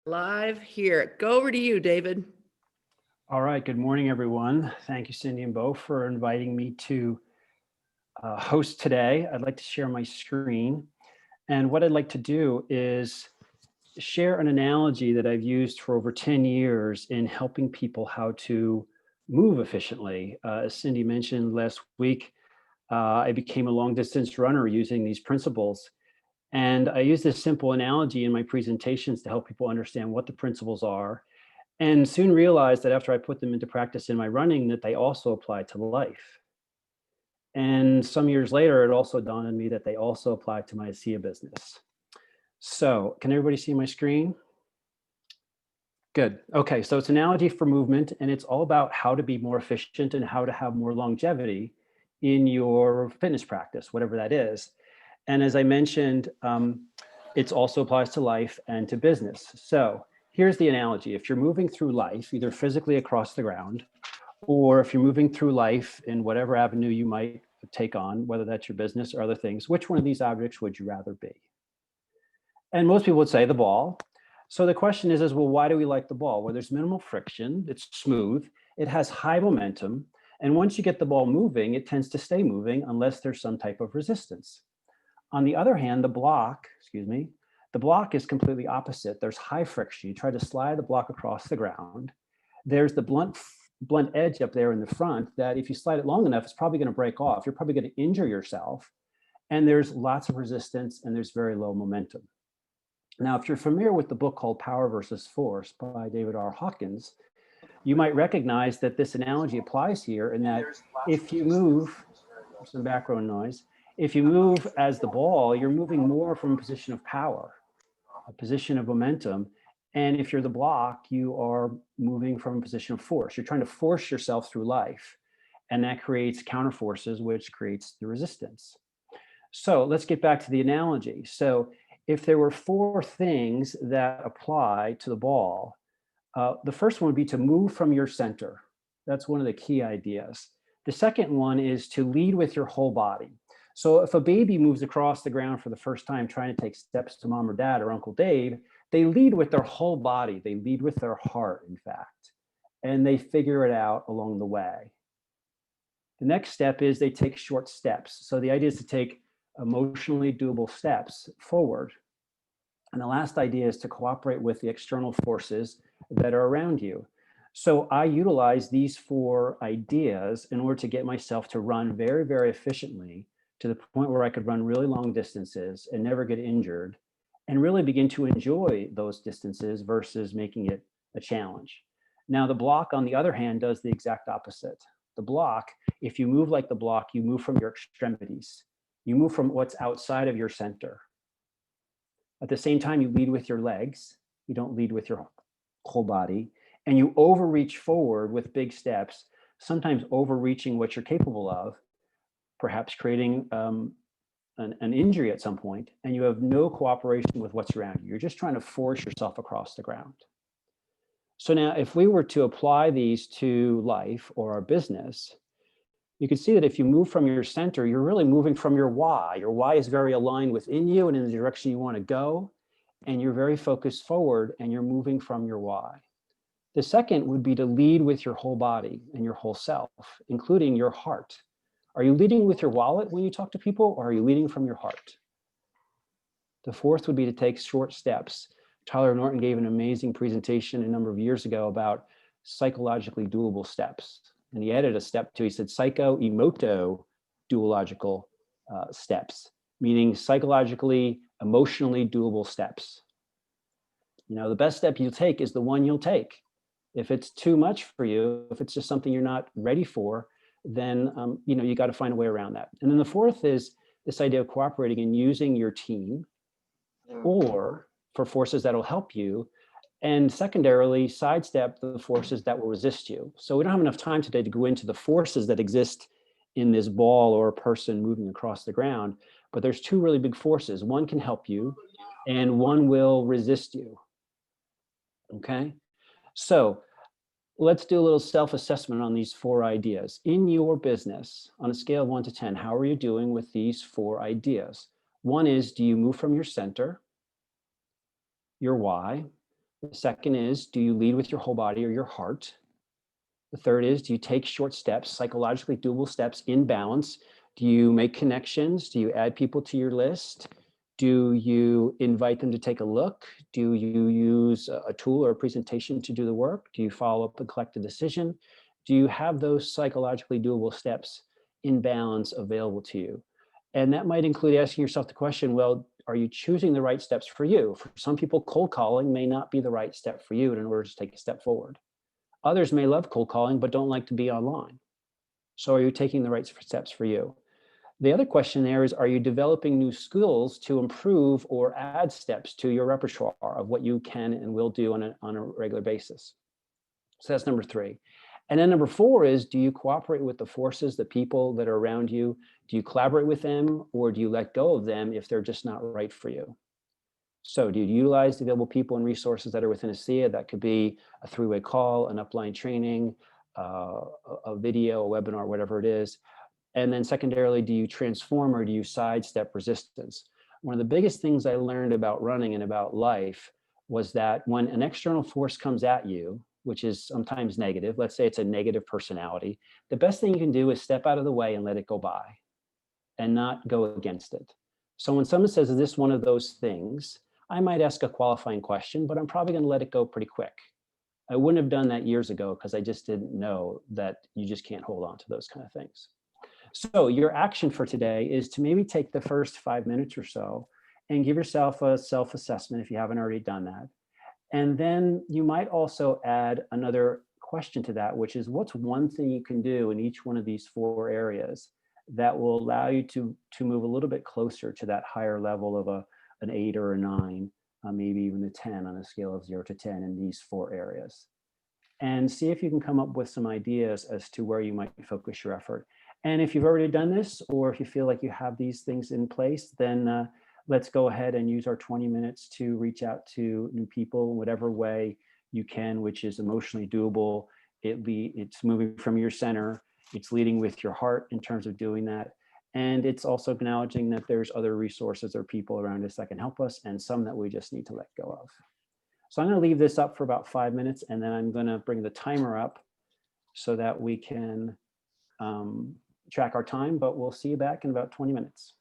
Live here. Go over to you, David. All right, good morning, everyone. Thank you, Cindy and Bo, for inviting me to host today. I'd like to share my screen. And what I'd like to do is share an analogy that I've used for over 10 years in helping people how to move efficiently. As Cindy mentioned last week, I became a long distance runner using these principles. And I use this simple analogy in my presentations to help people understand what the principles are, and soon realized that after I put them into practice in my running, that they also apply to life. And some years later, it also dawned on me that they also apply to my ASEA business. So can everybody see my screen? Good. Okay, so it's an analogy for movement, and it's all about how to be more efficient and how to have more longevity in your fitness practice, whatever that is. And as I mentioned, it also applies to life and to business. So here's the analogy. If you're moving through life, either physically across the ground, or if you're moving through life in whatever avenue you might take on, whether that's your business or other things, which one of these objects would you rather be? And most people would say the ball. So the question is, well, why do we like the ball? Well, there's minimal friction, it's smooth, it has high momentum, and once you get the ball moving, it tends to stay moving unless there's some type of resistance. On the other hand, the block is completely opposite. There's high friction. You try to slide the block across the ground. There's the blunt edge up there in the front that if you slide it long enough, it's probably going to break off. You're probably going to injure yourself. And there's lots of resistance and there's very low momentum. Now, if you're familiar with the book called Power versus Force by David R. Hawkins, you might recognize that this analogy applies here in that if you move, some background noise, if you move as the ball, you're moving more from a position of power, a position of momentum. And if you're the block, you are moving from a position of force. You're trying to force yourself through life. And that creates counter forces, which creates the resistance. So let's get back to the analogy. So if there were four things that apply to the ball, the first one would be to move from your center. That's one of the key ideas. The second one is to lead with your whole body. So if a baby moves across the ground for the first time trying to take steps to mom or dad or Uncle Dave, they lead with their whole body. They lead with their heart, in fact, and they figure it out along the way. The next step is they take short steps. So the idea is to take emotionally doable steps forward. And the last idea is to cooperate with the external forces that are around you. So I utilize these four ideas in order to get myself to run very, very efficiently to the point where I could run really long distances and never get injured and really begin to enjoy those distances versus making it a challenge. Now, the block, on the other hand, does the exact opposite. The block, if you move like the block, you move from your extremities. You move from what's outside of your center. At the same time, you lead with your legs. You don't lead with your whole body. And you overreach forward with big steps, sometimes overreaching what you're capable of, perhaps creating an injury at some point, and you have no cooperation with what's around you. You're just trying to force yourself across the ground. So now, if we were to apply these to life or our business, you can see that if you move from your center, you're really moving from your why. Your why is very aligned within you and in the direction you want to go, and you're very focused forward and you're moving from your why. The second would be to lead with your whole body and your whole self, including your heart. Are you leading with your wallet when you talk to people, or are you leading from your heart? The fourth would be to take short steps. Tyler Norton gave an amazing presentation a number of years ago about psychologically doable steps. And he added a step to, he said, psycho-emoto duological steps, meaning psychologically, emotionally doable steps. You know, the best step you'll take is the one you'll take. If it's too much for you, if it's just something you're not ready for, then you got to find a way around that. And then the fourth is this idea of cooperating and using your team or for forces that'll help you, and secondarily sidestep the forces that will resist you. So we don't have enough time today to go into the forces that exist in this ball or a person moving across the ground, but there's two really big forces. One can help you and one will resist you. Okay, so let's do a little self-assessment on these four ideas. In your business, on a scale of 1 to 10, how are you doing with these four ideas? One is, do you move from your center, your why? The second is, do you lead with your whole body or your heart? The third is, do you take short steps, psychologically doable steps in balance? Do you make connections? Do you add people to your list? Do you invite them to take a look? Do you use a tool or a presentation to do the work? Do you follow up and collect a decision? Do you have those psychologically doable steps in balance available to you? And that might include asking yourself the question, well, are you choosing the right steps for you? For some people, cold calling may not be the right step for you in order to take a step forward. Others may love cold calling, but don't like to be online. So are you taking the right steps for you? The other question there is, are you developing new skills to improve or add steps to your repertoire of what you can and will do on a regular basis? So that's number 3. And then number 4 is, do you cooperate with the forces, the people that are around you? Do you collaborate with them, or do you let go of them if they're just not right for you? So do you utilize the available people and resources that are within a SIA? That could be a 3-way call, an upline training, a video, a webinar, whatever it is. And then secondarily, do you transform or do you sidestep resistance? One of the biggest things I learned about running and about life was that when an external force comes at you, which is sometimes negative, let's say it's a negative personality, the best thing you can do is step out of the way and let it go by and not go against it. So when someone says, is this one of those things? I might ask a qualifying question, but I'm probably going to let it go pretty quick. I wouldn't have done that years ago because I just didn't know that you just can't hold on to those kind of things. So your action for today is to maybe take the first 5 minutes or so and give yourself a self-assessment if you haven't already done that. And then you might also add another question to that, which is, what's one thing you can do in each one of these 4 areas that will allow you to move a little bit closer to that higher level of an 8 or a 9, maybe even a 10 on a scale of 0 to 10 in these 4 areas. And see if you can come up with some ideas as to where you might focus your effort. And if you've already done this, or if you feel like you have these things in place, then let's go ahead and use our 20 minutes to reach out to new people in whatever way you can, which is emotionally doable. It's moving from your center. It's leading with your heart in terms of doing that. And it's also acknowledging that there's other resources or people around us that can help us, and some that we just need to let go of. So I'm going to leave this up for about 5 minutes, and then I'm going to bring the timer up so that we can track our time, but we'll see you back in about 20 minutes.